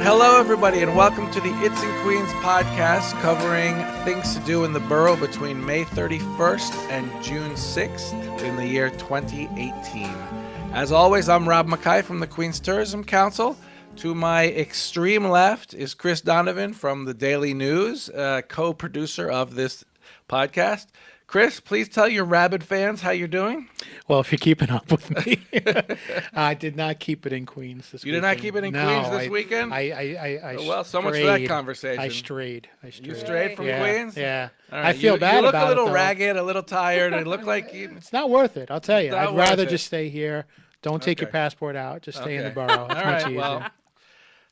Hello, everybody, and welcome to the It's in Queens podcast covering things to do in the borough between May 31st and June 6th in the year 2018. As always, I'm Rob Mackay from the Queens Tourism Council. To my extreme left is Chris Donovan from the Daily News, co-producer of this podcast. Chris, please tell your rabid fans how you're doing. Well, if you're keeping up with me, I did not keep it in Queens this weekend. You did not keep it in Queens this weekend? I so much for that conversation. I strayed. You strayed from Queens? Yeah. Right. I feel bad about it. You look a little ragged, a little tired. It looked like it's not worth it. I'll tell you. I'd rather just stay here. Don't take your passport out. Just stay in the borough. It's much easier. Well,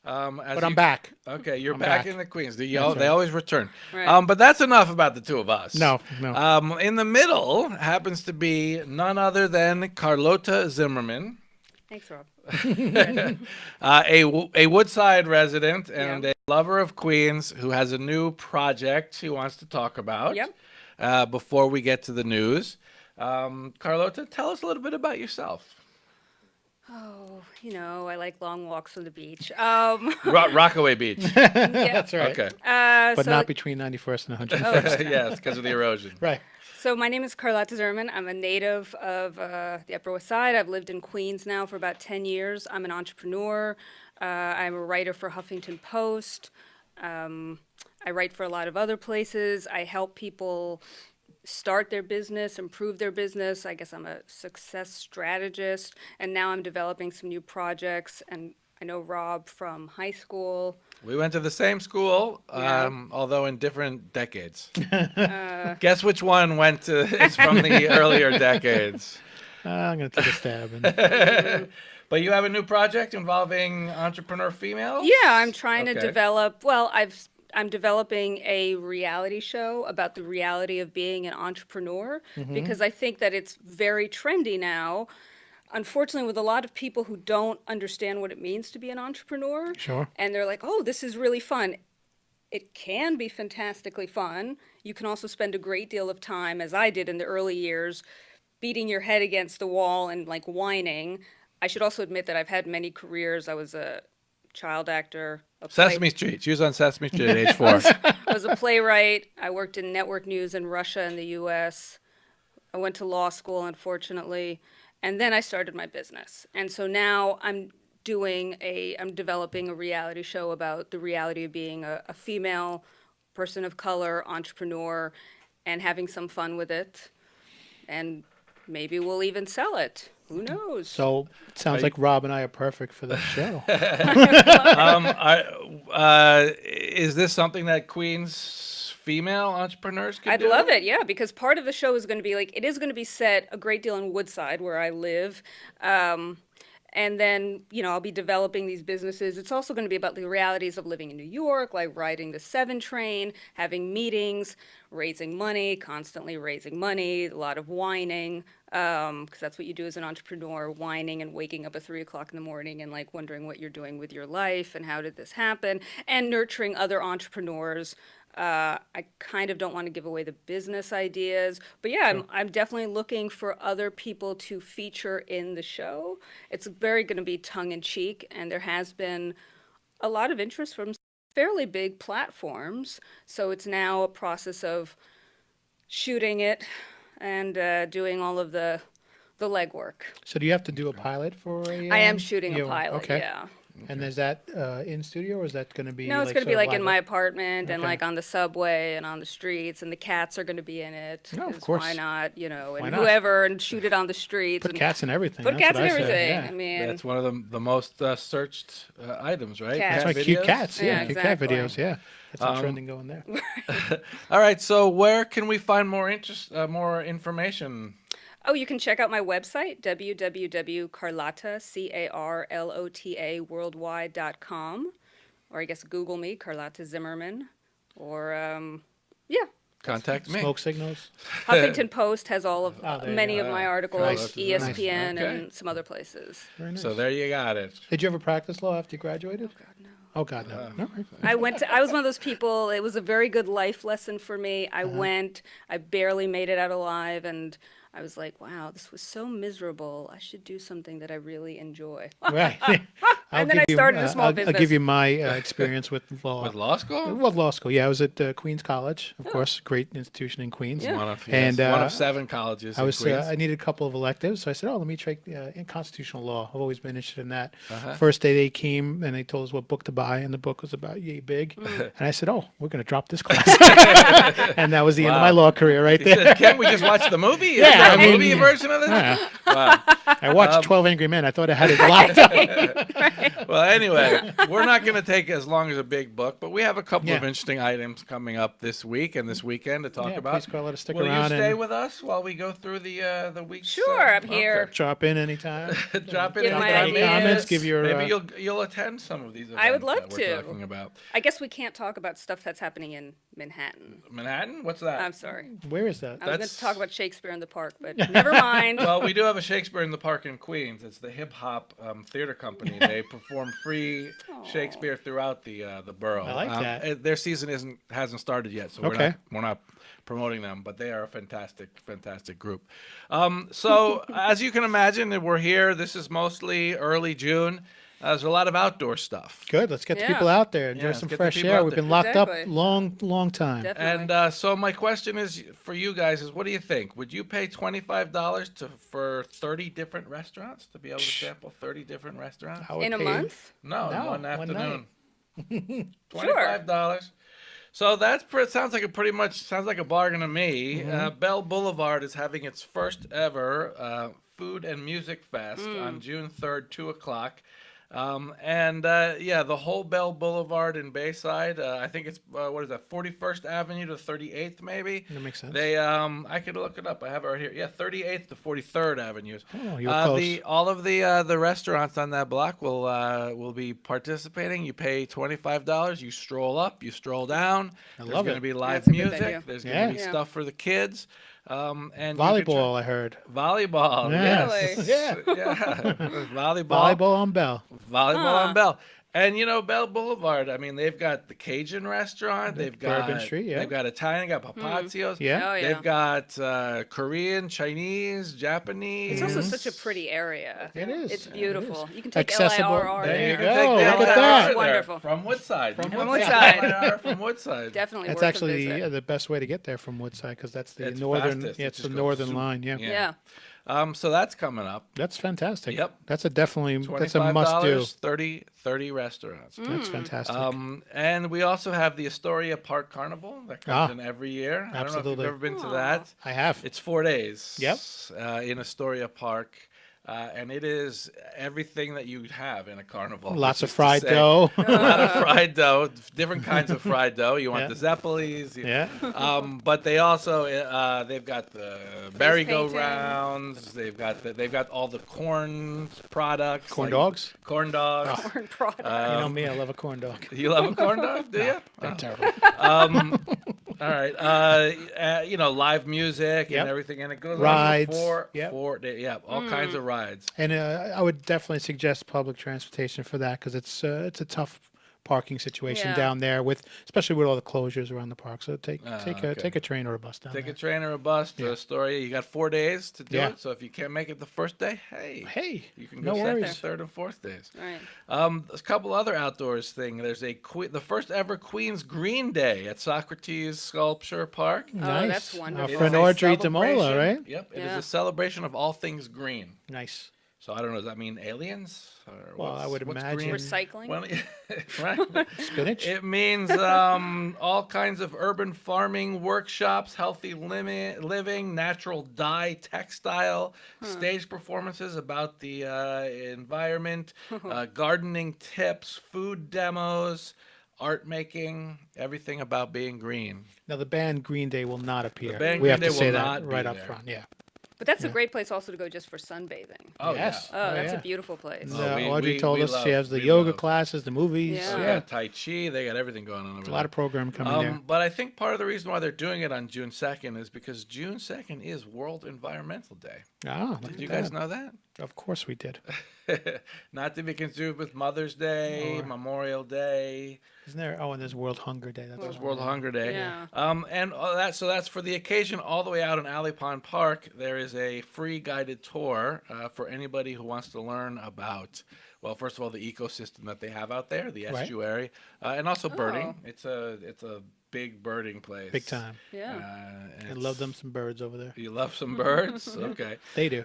but I'm back. Okay, you're back in the Queens. They always return. Right. But that's enough about the two of us. No. In the middle happens to be none other than Carlota Zimmerman. Thanks, Rob. A Woodside resident and a lover of Queens who has a new project she wants to talk about. Yep. Before we get to the news. Carlota, tell us a little bit about yourself. Oh, I like long walks on the beach. Rockaway Beach. That's right. Okay. But not between 91st and 101st. Yes, because of the erosion. Right. So my name is Carlota Zimmerman. I'm a native of the Upper West Side. I've lived in Queens now for about 10 years. I'm an entrepreneur. I'm a writer for Huffington Post. I write for a lot of other places. I help people start their business, improve their business. I guess I'm a success strategist, and now I'm developing some new projects. And I know Rob from high school. We went to the same school, although in different decades. Guess which one is from the earlier decades? I'm going to take a stab. But you have a new project involving entrepreneur females? Yeah, I'm trying to develop. I'm developing a reality show about the reality of being an entrepreneur because I think that it's very trendy now, unfortunately, with a lot of people who don't understand what it means to be an entrepreneur. Sure. And they're like, oh, this is really fun. It can be fantastically fun. You can also spend a great deal of time, as I did in the early years, beating your head against the wall and like whining. I should also admit that I've had many careers. I was a child actor. Sesame Street. She was on Sesame Street at age 4. I was a playwright. I worked in network news in Russia and the U.S. I went to law school, unfortunately, and then I started my business. And so now I'm developing a reality show about the reality of being a female person of color entrepreneur and having some fun with it. And maybe we'll even sell it. Who knows? So it sounds like Rob and I are perfect for this show. Is this something that Queens female entrepreneurs could do? I'd love it, yeah, because part of the show is going to be it is going to be set a great deal in Woodside, where I live. And then, I'll be developing these businesses. It's also going to be about the realities of living in New York, like riding the 7 train, having meetings, raising money, constantly raising money, a lot of whining, because that's what you do as an entrepreneur, whining and waking up at 3 o'clock in the morning and wondering what you're doing with your life and how did this happen, and nurturing other entrepreneurs. I kind of don't want to give away the business ideas, but I'm definitely looking for other people to feature in the show. It's very going to be tongue-in-cheek, and there has been a lot of interest from fairly big platforms, so it's now a process of shooting it and doing all of the legwork. So do you have to do a pilot for a... I am shooting a pilot, yeah. And is that in studio, or is that going to be? No, it's going to be in my apartment and on the subway and on the streets, and the cats are going to be in it. No, of course. Why not? Why And not? whoever, and shoot it on the streets. Put cats in everything. Put cats in That's what I everything. said, yeah. I mean, That's one of the most searched items, right? Cats. That's right, cute cats. Yeah, cute cat exactly. videos. Yeah, that's a trending going there. All right, so where can we find more information? Oh, you can check out my website, www.carlota, worldwide.com, or I guess Google me, Carlota Zimmerman, or Contact me. Smoke signals. Huffington Post has all of many of go. my articles, Nice. ESPN, Nice. and some other places. Very nice. So there you got it. Did you ever practice law after you graduated? Oh God, no. Oh God, no. No. I was one of those people. It was a very good life lesson for me. I barely made it out alive, and I was like, wow, this was so miserable. I should do something that I really enjoy. Right. And then I started a small business. I'll give you my experience with law. With law school? Well, law school. Yeah, I was at Queens College, of course, great institution in Queens. Yeah. One of 7 colleges in Queens. I needed a couple of electives, so I said, let me try in constitutional law. I've always been interested in that. First day they came and they told us what book to buy, and the book was about yay big. And I said, we're going to drop this class. And that was the end of my law career right there. Said, can't we just watch the movie? Yeah, Is there a movie version of this? Yeah. Wow. I watched 12 Angry Men. I thought I had it locked up. Well, anyway, we're not going to take as long as a big book, but we have a couple of interesting items coming up this week and this weekend to talk about. Please, Carlota, stick Will around. Will you stay with us while we go through the week's? Sure, I'm here. Drop in anytime. Drop in any comments. Give your. Maybe you'll attend some of these events I would love that we're to. talking about. I guess we can't talk about stuff that's happening in Manhattan. Manhattan? What's that? I'm sorry. Where is that? I was going to talk about Shakespeare in the Park, but never mind. Well, we do have a Shakespeare in the Park in Queens. It's the hip hop theater company. They perform free Shakespeare throughout the borough. I like that. Their season hasn't started yet, so we're not promoting them, but they are a fantastic group. So as you can imagine, we're here. This is mostly early June. There's a lot of outdoor stuff. Good. Let's get the people out there. Enjoy some fresh air. We've been locked up long time. Definitely. And so my question is for you guys is, what do you think? Would you pay $25 for 30 different restaurants to be able to sample 30 different restaurants? In a month? No, one afternoon. $25. So sounds like a bargain to me. Bell Boulevard is having its first ever Food and Music Fest on June 3rd, 2:00. The whole Bell Boulevard in Bayside, I think it's, 41st Avenue to 38th, maybe? That makes sense. They, I could look it up. I have it right here. Yeah, 38th to 43rd Avenues. Oh, you're close. All of the restaurants on that block will be participating. You pay $25. You stroll up, you stroll down. There's going to be live music. There's going to be stuff for the kids. And volleyball, I heard. Volleyball, yes. Yeah. Volleyball on Bell. Volleyball on Bell. And Bell Boulevard, I mean, they've got the Cajun restaurant, they've got Bourbon Street, they've got Italian, got Papazio's, they've got Korean, Chinese, Japanese. It's also such a pretty area. It is. It's beautiful. You can take accessible. LIRR There you there. go. Look at that. It's wonderful. From Woodside. From Woodside. From Woodside. Definitely. That's worth actually a visit. the best way to get there from Woodside because that's the It's northern. fastest. Yeah, it's the northern line. Yeah. So that's coming up. That's fantastic. Yep. That's a $25, must do. 30 restaurants. That's fantastic. And we also have the Astoria Park Carnival that comes in every year. I don't know if you've ever been to that. I have. It's 4 days. Yep. In Astoria Park. And it is everything that you'd have in a carnival. Lots of fried dough. A lot of fried dough, different kinds of fried dough. You want the Zeppelis. Yeah. But they also they've got the merry-go-rounds. They've got all the corn products. Corn dogs. Corn dogs. Corn products. You know me, I love a corn dog. You love a corn dog, do you? They're terrible. All right. Live music and everything, and it goes rides. On for 4 days. All kinds of rides. And I would definitely suggest public transportation for that because it's a tough parking situation down there especially with all the closures around the park. So take a train or a bus down there. Take a train or a bus to Astoria. You got 4 days to do it. So if you can't make it the first day, you can go second, third, and fourth days. Right. There's a couple other outdoors things. There's the first ever Queens Green Day at Socrates Sculpture Park. Nice. Oh, that's wonderful. Our friend Audrey DeMola, right? Yep. It is a celebration of all things green. Nice. So I don't know. Does that mean aliens? Well, I would imagine recycling. Well, right. Spinach. It means all kinds of urban farming workshops, healthy living, natural dye, textile, stage performances about the environment, gardening tips, food demos, art making, everything about being green. Now the band Green Day will not appear. The band we Green have Day to say will that not right be up there. front. Yeah. But that's a great place also to go just for sunbathing. Oh, yes. yeah. Oh, that's a beautiful place. Audrey told us she has the yoga classes, the movies. Yeah. They got Tai Chi. They got everything going on over there. A lot of programming coming there. But I think part of the reason why they're doing it on June 2nd is because June 2nd is World Environmental Day. Did you guys know that? Of course we did. Not to be confused with Mother's Day, Memorial Day. Isn't there? Oh, and there's World Hunger Day. There's World Hunger Day. Yeah. And that's for the occasion. All the way out in Alley Pond Park, there is a free guided tour for anybody who wants to learn about well, first of all, the ecosystem that they have out there, the Right. estuary, and also birding. Oh. It's a big birding place. Big time. Yeah. I love them some birds over there. You love some birds? Okay. They do.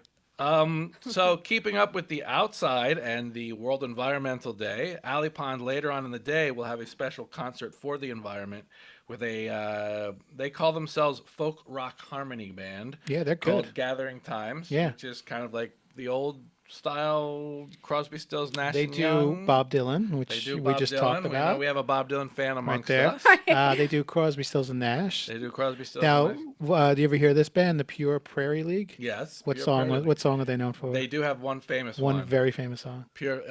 So keeping up with the outside and the World Environmental Day, Alley Pond later on in the day will have a special concert for the environment with they call themselves folk rock harmony band. Yeah, they're called good. Gathering Times. Yeah. Which is kind of like the old style Crosby, Stills, Nash They and do Young. Bob Dylan, They which do we Bob just Dylan. talked We know about we have a Bob Dylan fan right amongst there. us. They do Crosby, Stills, and Nash. They do Crosby, Stills. Now, and Nash. do you ever hear this band, the Pure Prairie League? Yes. What Pure song? Prairie. What song are they known for? They do have one famous One very famous song. Pure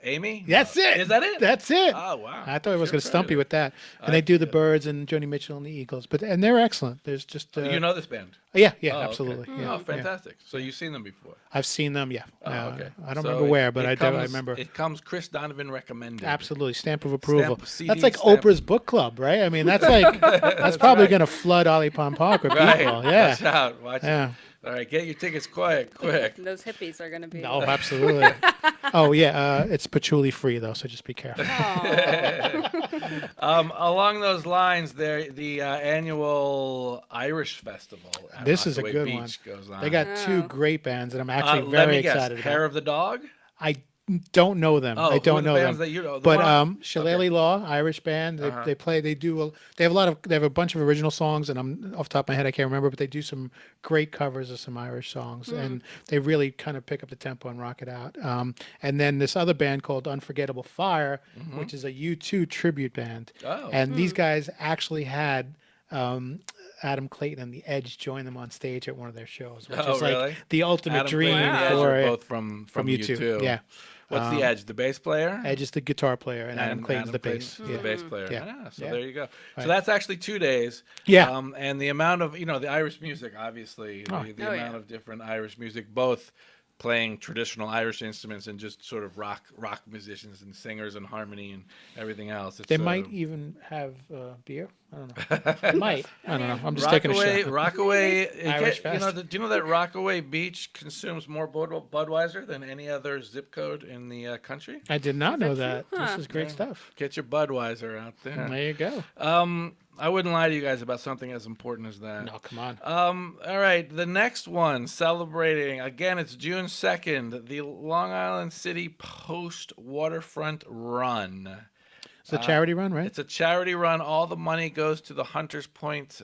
Amy. That's it. Is that it? That's it. Oh wow. I thought I was Pure going to stump you Prairie. with that. And they do the Birds and Joni Mitchell and the Eagles, and they're excellent. There's just You know this band? yeah, Oh, okay. absolutely. Yeah, Oh, fantastic. So you've seen them before? I've seen them. Yeah. Oh, okay. I don't So remember where, but it I comes, remember. It comes Chris Donovan recommended. Absolutely, stamp of approval. CD That's like stamp. Oprah's book club, right? I mean, that's like that's probably right. going to flood Ollie Pond Park with Right. people. Yeah, Watch out. Watch yeah. out. All right, get your tickets quick. Those hippies are going to be. No, absolutely. Oh yeah, it's patchouli free though, so just be careful. Along those lines, the annual Irish Festival at This is a Rockaway good Beach one. goes on. They got two great bands that I'm actually let very me guess. excited Hair about. of the Dog? I don't know them. Oh, I who are don't the know bands them. that you know? The But one- Shillelagh Law, Irish band. They Uh-huh. they play. They have a bunch of original songs, and I'm off the top of my head I can't remember, but they do some great covers of some Irish songs, and they really kind of pick up the tempo and rock it out. And then this other band called Unforgettable Fire, which is a U2 tribute band, Oh. and these guys actually had. Adam Clayton and the Edge join them on stage at one of their shows, which Oh, is like really? the ultimate Adam dream Clayton and the Edge for are it. both from U2. U2. Yeah. What's the Edge? The bass player? Edge is the guitar player, and Adam Clayton's the bass. Clayton's the bass player. Yeah. Yeah. So Yeah. there you go. Right. So that's actually 2 days. Yeah. And the amount of the Irish music, obviously, the Oh, amount yeah. of different Irish music, both playing traditional Irish instruments and just sort of rock musicians and singers and harmony and everything else. It's, They might even have beer. I don't know. They might. I don't know. I'm just taking a shot. Rockaway. Irish Fest. Do you know that Rockaway Beach consumes more Budweiser than any other zip code in the country? I did not know that. true? Huh. This is great stuff. Get your Budweiser out there. There you go. I wouldn't lie to you guys about something as important as that. No, come on. All right, the next one, celebrating, again, it's June 2nd, the Long Island City Post Waterfront Run. It's a charity run, right? It's a charity run. All the money goes to the Hunters Point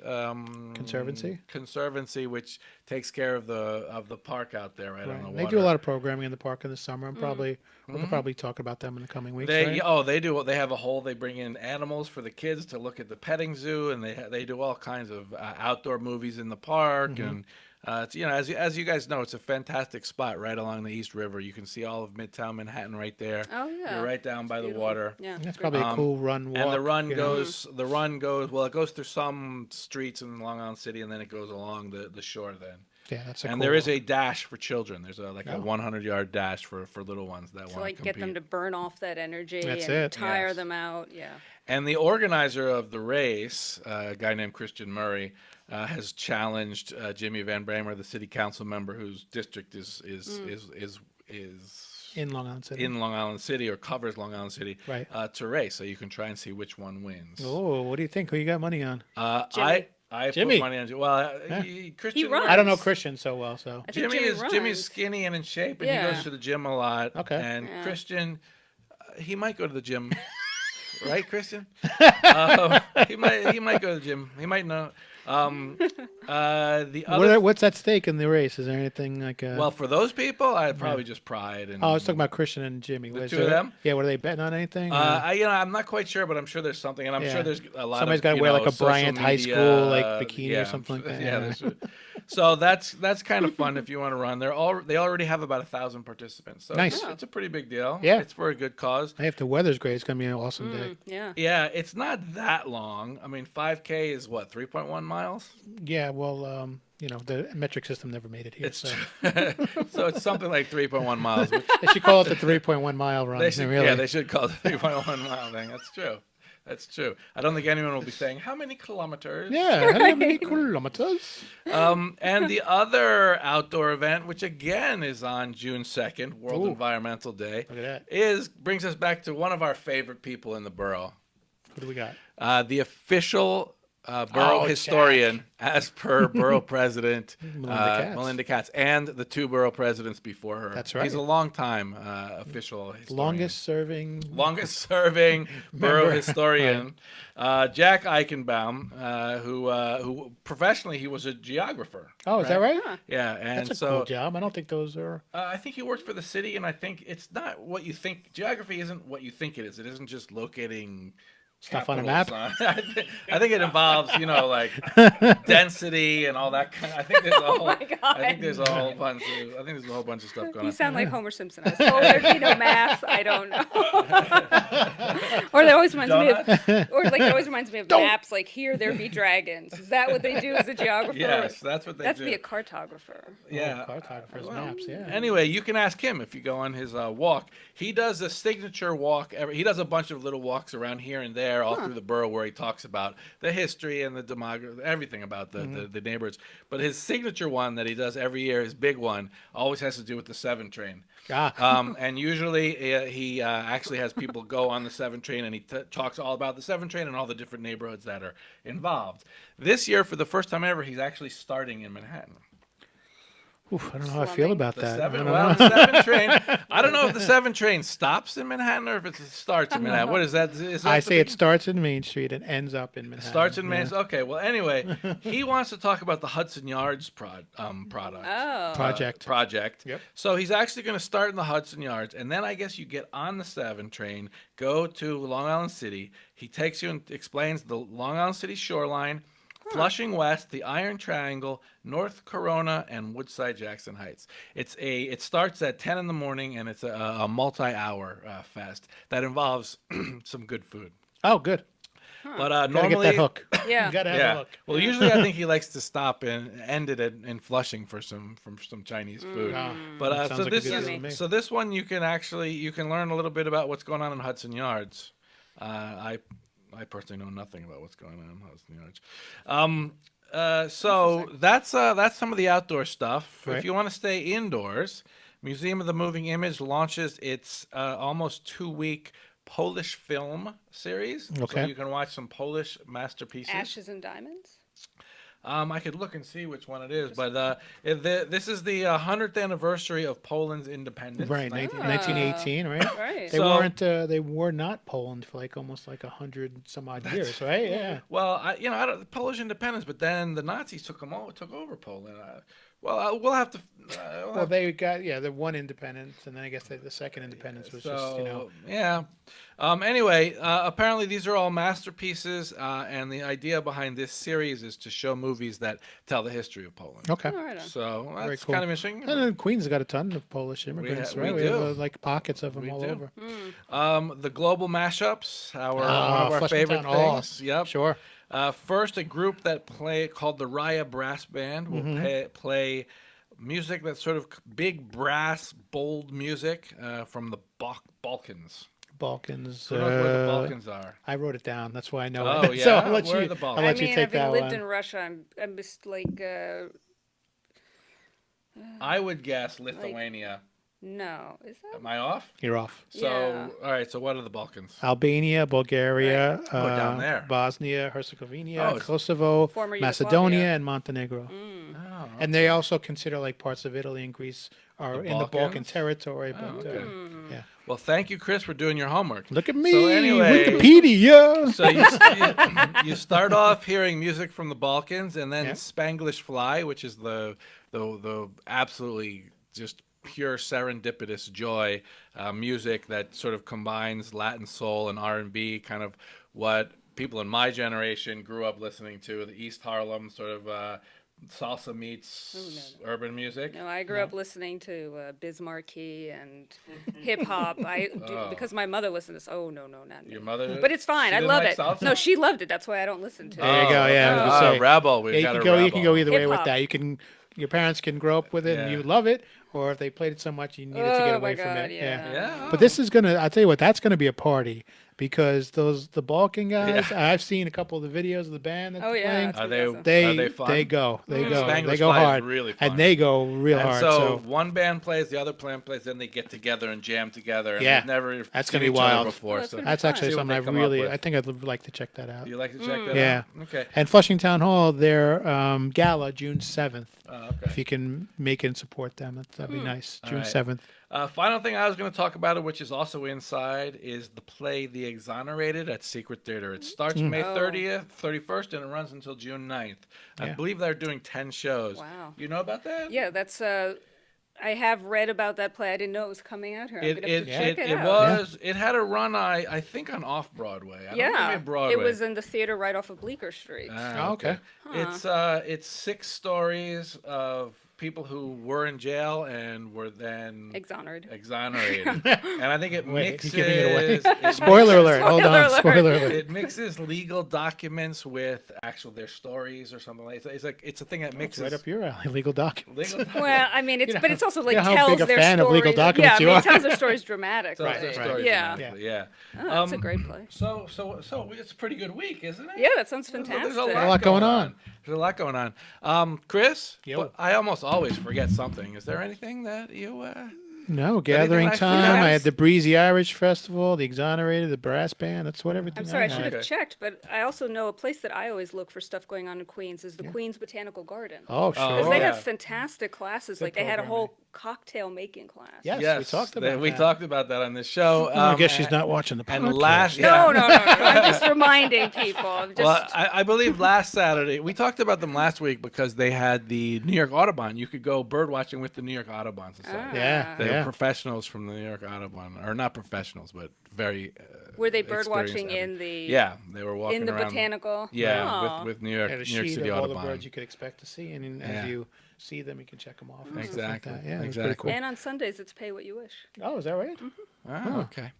Conservancy, which takes care of the park out there, right on the Right. water. They do a lot of programming in the park in the summer. And we'll probably talk about them in the coming weeks. Right? They do. They have a whole. They bring in animals for the kids to look at the petting zoo, and they do all kinds of outdoor movies in the park. And it's, as you guys know, it's a fantastic spot right along the East River. You can see all of Midtown Manhattan right there. Oh yeah. You're right down by the Beautiful. water. Yeah. That's great. probably a cool run. Walk, And the run you know? goes. Well, it goes through some streets in Long Island City, and then it goes along the shore. Then. Yeah, that's a And cool there is one. a dash for children. There's a 100-yard dash for little ones that want To like to compete. get them to burn off that energy That's and it. tire Yes. them out. Yeah. And the organizer of the race, a guy named Christian Murray, has challenged Jimmy Van Bramer, the city council member whose district is in Long Island City. in Long Island City or covers Long Island City, Right. to race. So you can try and see which one wins. Oh, what do you think? Who you got money on? Jimmy. I Jimmy. put money on. Well, Yeah. Christian. runs. I don't know Christian so well, so I think Jimmy's runs. skinny and in shape, and Yeah. he goes to the gym a lot. Okay. And Yeah. Christian, he might go to the gym, right, Christian? He might go to the gym. He might not. The other. what's at stake in the race? Is there anything like? Well, for those people, I'd probably just pride and. I was talking about Christian and Jimmy. The Was two of them? Yeah, were they betting on anything? or- I'm not quite sure, but I'm sure there's something, and I'm Yeah. sure there's a lot. Somebody's of, got to you wear know, like a social Bryant High media, School like bikini or something like that. Yeah, so that's kind of fun if you want to run. They already have about 1,000 participants. So Nice. It's a pretty big deal. Yeah. It's for a good cause. Hey, if the weather's great, it's gonna be an awesome day. Yeah. Yeah, it's not that long. I mean, 5K is what, 3.1 miles? Yeah, well, the metric system never made it here. It's So. so it's something like 3.1 miles. Which They should call it the 3.1 mile run. they should, really. Yeah, they should call it the 3.1 mile thing. That's true. That's true. I don't think anyone will be saying, how many kilometers? Yeah, how many kilometers? And the other outdoor event, which again is on June 2nd, World Ooh. Environmental Day, Look at that. brings us back to one of our favorite people in the borough. What do we got? The official borough historian, as per borough president Melinda Katz, and the two borough presidents before her. That's right. He's a long-time official historian. Longest serving borough historian. Right. Jack Eichenbaum, who professionally he was a geographer. Oh, is that right? Yeah, and that's a cool job. I don't think those are. I think he worked for the city, and I think it's not what you think. Geography isn't what you think it is. It isn't just locating stuff on a map. I think it involves, like density and all that kind of. I think there's a whole. I think there's a whole bunch of stuff going on. You sound like Homer Simpson. I was told there'd be no math. I don't know. Or it always reminds me of maps. Like here, there be dragons. Is that what they do as a geographer? Yes, that's what they do. That's be a cartographer. Yeah, cartographers maps. Yeah. Anyway, you can ask him if you go on his walk. He does a signature walk. He does a bunch of little walks around here and there, all through the borough, where he talks about the history and the demography, everything about the neighborhoods. But his signature one that he does every year, his big one, always has to do with the 7 train. And usually he actually has people go on the 7 train, and he talks all about the 7 train and all the different neighborhoods that are involved. This year, for the first time ever, he's actually starting in Manhattan. Oof, I don't know how I feel about that. The 7 train. I don't know if the 7 train stops in Manhattan or if it starts in Manhattan. What is that? I say it starts in Main Street and ends up in Manhattan. Starts in Main Street. Okay. Well, anyway, he wants to talk about the Hudson Yards project. Yep. So he's actually going to start in the Hudson Yards, and then I guess you get on the 7 train, go to Long Island City. He takes you and explains the Long Island City shoreline, Flushing West, the Iron Triangle, North Corona, and Woodside Jackson Heights. It starts at 10 in the morning, and it's a multi-hour fest that involves some good food. Oh, good. But normally, get that hook. Yeah, you gotta have a hook. Well, usually I think he likes to stop and end it in Flushing for some Chinese food. But so this one you can learn a little bit about what's going on in Hudson Yards. I personally know nothing about what's going on in Hudson Yards. So that's some of the outdoor stuff. Right. If you want to stay indoors, Museum of the Moving Image launches its almost 2-week Polish film series. Okay. So you can watch some Polish masterpieces. Ashes and Diamonds? I could look and see which one it is, but this is the 100th anniversary of Poland's independence. Right, 1918, right? Right. They were not Poland for almost 100 some odd years, right? Yeah. Well, I don't Polish independence, but then the Nazis took over Poland. We'll have to. They got the one independence, and then I guess the second independence was Yeah. Anyway, apparently these are all masterpieces, and the idea behind this series is to show movies that tell the history of Poland. Okay. So Very that's cool. kind of interesting. And then Queens got a ton of Polish immigrants, right? We have pockets of them all over. The global mashups, one of our favorite things. Yep. Sure. First, a group that called the Raya Brass Band will play music that's sort of big brass, bold music from the Balkans. Balkans. Who knows where the Balkans are? I wrote it down. That's why I know it. Yeah. So I'll let where you. Are the Balkans? I'll let you take that one. Having lived in Russia, I'm just I would guess Lithuania. No, is that? Am I off? You're off. So, all right. So, what are the Balkans? Albania, Bulgaria, down there. Bosnia, Herzegovina, Kosovo, former Macedonia, Yugoslavia. and Montenegro. Oh, and they also consider parts of Italy and Greece are in the Balkan territory. But yeah. Well, thank you, Chris, for doing your homework. Look at me, so anyway, Wikipedia. So you start off hearing music from the Balkans, and then Spanglish Fly, which is the absolutely just pure serendipitous joy music that sort of combines Latin soul and R&B, kind of what people in my generation grew up listening to, the East Harlem sort of salsa meets urban music. No, I grew up listening to Bismarcky and hip hop. Because my mother listened to this. Oh no, not me. Your mother? But it's fine. I love it. Salsa? No, she loved it. That's why I don't listen to it. There you go. Yeah. Rebel. You can go either way with that. Your parents can grow up with it and you love it, or if they played it so much you needed to get away from it. Yeah. But this is gonna. I tell you what, that's gonna be a party because the Balkan guys. I've seen a couple of the videos of the band that's playing. that's Are pretty they? awesome. They Are they fun? they go Spanglish they go Fly is hard, really fun. and they go real And hard. so one band plays, the other band plays, then they get together and jam together. And Yeah. they've never That's seen gonna be each other wild. before. Oh, that's So gonna be That's fun. actually See what something I they come up really. with. I think I'd like to check that out. you like to check that Yeah. out? Okay. And Flushing Town Hall, their gala June 7th. Okay. If you can make it and support them, that'd be nice. June right. 7th. Final thing I was going to talk about, which is also inside, is the play The Exonerated at Secret Theater. It starts May 30th, 31st, and it runs until June 9th. I Yeah. believe they're doing 10 shows. Wow. You know about that? Yeah, that's I have read about that play. I didn't know it was coming out here. I'm gonna have to check it out. Was. It had a run, I think, on Off Broadway. I don't think Broadway. It was in the theater right off of Bleecker Street. Oh, okay. It's 6 stories of people who were in jail and were then Exonerated. and I think it Wait, mixes. you're giving it away. it Spoiler alert. Hold Spoiler on. alert. Spoiler alert. It mixes legal documents with actual their stories or something like that. It's like it's a thing that mixes Right up your alley. Legal documents. legal Well, I mean, it's but it's also like you know how tells big a their fan stories. of legal documents yeah, you I mean, are. it tells their stories dramatically. tells their stories Yeah. dramatically, yeah. Oh, it's a great play. So it's a pretty good week, isn't it? Yeah, that sounds fantastic. There's a lot going on. There's a lot going on. Chris, Yo. but I almost always forget something. Is there anything that you? No, gathering I time. forgot? I had the Breezy Irish Festival, the Exonerated, the brass band. That's what everything I'm sorry, I I should had. have checked, but I also know a place that I always look for stuff going on in Queens is the Queens Botanical Garden. Oh, sure. Because Oh, they yeah. have fantastic classes. Like they had a whole cocktail making class. Yes, Yes, we talked about we that. talked about that on this show. I guess she's not watching the podcast. And last No, no, no, no. I'm just reminding people. I'm just, Well, I believe last Saturday we talked about them last week because they had the New York Audubon. You could go bird watching with the New York Audubon Society. Yeah, They were yeah. professionals from the New York Audubon, or not professionals, but very. were they bird experienced watching at it. in the Yeah, they were walking in the around. botanical? Yeah, Oh. with New York, Had a New York sheet City of all the Audubon. birds you could expect to see, and Yeah. as you see them, you can check them off. and stuff like Exactly, that. Yeah, it was exactly. pretty And on Sundays, it's pay what you wish. cool. Oh, is that right? Oh, okay.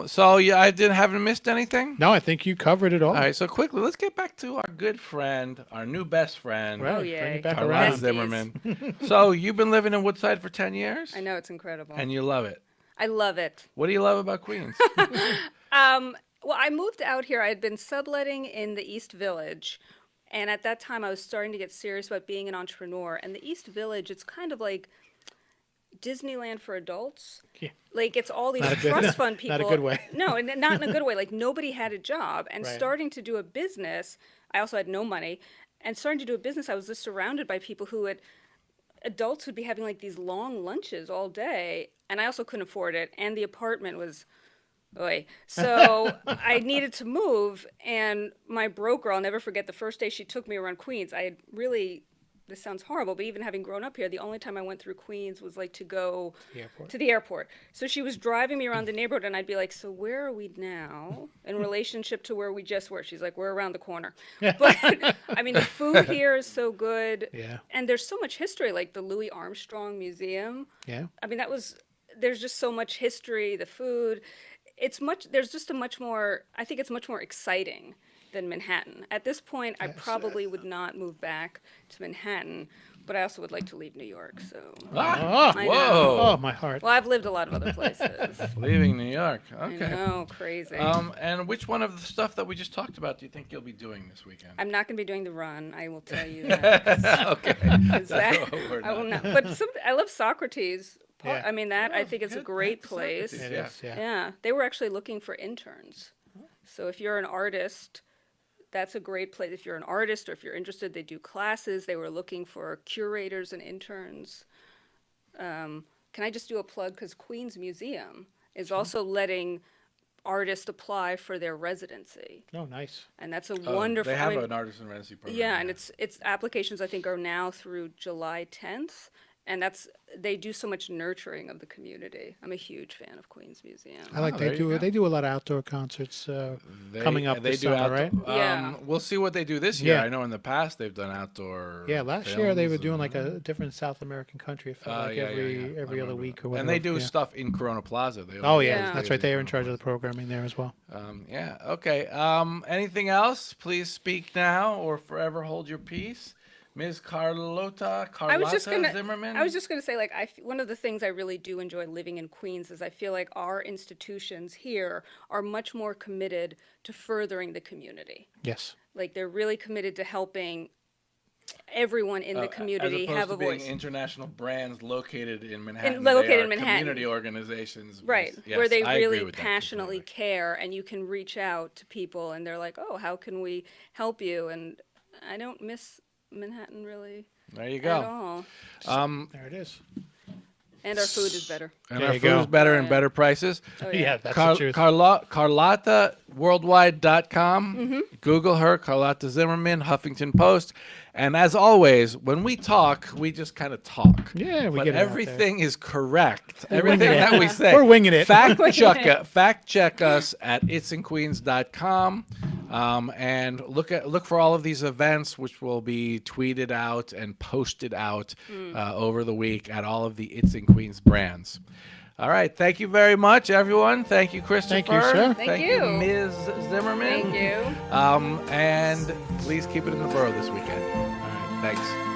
So yeah, I haven't missed anything. No, I think you covered it all. All right, so quickly, let's get back to our good friend, our new best friend, Right, Oh, bring yay. it back Carlota around. Besties. Zimmerman. So you've been living in Woodside for 10 years, I know, it's incredible. and you love it. I love it. What do you love about Queens? Well, I moved out here. I had been subletting in the East Village. And at that time, I was starting to get serious about being an entrepreneur. And the East Village, it's kind of like Disneyland for adults. Yeah. Like, it's all these Not a good- trust fund people. not a good way. No, and not in a good way. Like, nobody had a job. And Right. starting to do a business, I also had no money. And starting to do a business, I was just surrounded by people who had, adults would be having like these long lunches all day. And I also couldn't afford it. And the apartment was... Oy. So I needed to move, and my broker, I'll never forget the first day she took me around Queens. I had really, this sounds horrible, but even having grown up here, the only time I went through Queens was like to go The airport. to the airport. So she was driving me around the neighborhood, and I'd be like, so where are we now in relationship to where we just were? She's like, we're around the corner. But I mean, the food here is so good. Yeah. And there's so much history, like the Louis Armstrong Museum. Yeah. I mean, there's just so much history, the food. There's just I think it's much more exciting than Manhattan. At this point, I probably would not move back to Manhattan, but I also would like to leave New York, so. Ah, I whoa! Oh, my heart. Well, I've lived a lot of other places. Leaving New York. I Okay. know, crazy. And which one of the stuff that we just talked about do you think you'll be doing this weekend? I'm not going to be doing the run, I will tell you that. Okay. 'Cause that We're I will not. not. But I love Socrates. Yeah. I mean, I think it's a good. great That's place. Socrates. It Yeah. is, yeah. Yeah, they were actually looking for interns. So if you're an artist, that's a great place. If you're an artist or if you're interested, they do classes. They were looking for curators and interns. Can I just do a plug? Because Queens Museum is also letting artists apply for their residency. Oh, nice. And that's a Oh, wonderful. They have I mean, an artist in residency program. yeah, and its applications I think are now through July 10th. And they do so much nurturing of the community. I'm a huge fan of Queens Museum. I like there you go. they do a lot of outdoor concerts coming up this summer, right? Yeah. We'll see what they do this year. Yeah. I know in the past they've done outdoor. Yeah, last year they were films doing and- like a different South American country. It felt like yeah, every I other remember week that. or whatever. And they do yeah. stuff in Corona Plaza. They Oh always yeah, Yeah. do that's things right. They are in Corona charge of the programming there as well. Yeah. Okay. Anything else? Please speak now or forever hold your peace. Ms. Carlota Zimmerman. I was just gonna say, like, one of the things I really do enjoy living in Queens is I feel like our institutions here are much more committed to furthering the community. Yes. Like, they're really committed to helping everyone in the community as have a to being voice. international brands located in Manhattan. Located they are in Manhattan. Community organizations. Right, Yes, where they I agree really with that passionately completely. care, and you can reach out to people, and they're like, "Oh, how can we help you?" And I don't miss Manhattan really There you at go. all. There it is. And our food is better. And There our you food go. is better Oh, and yeah. better prices. Oh, Yeah, yeah. that's the truth. CarlottaWorldwide.com. Mm-hmm. Google her, Carlota Zimmerman, Huffington Post. And as always, when we talk, we just kind of talk. Yeah, we But get it out there. everything is correct. We're Everything winging it. that we say. We're winging it. Fact check us at itsinqueens.com. And look for all of these events, which will be tweeted out and posted out over the week at all of the It's in Queens brands. All right. Thank you very much, everyone. Thank you, Christopher. Thank you, sir. Thank you. Ms. Zimmerman. Thank you. And please keep it in the borough this weekend. All right. Thanks.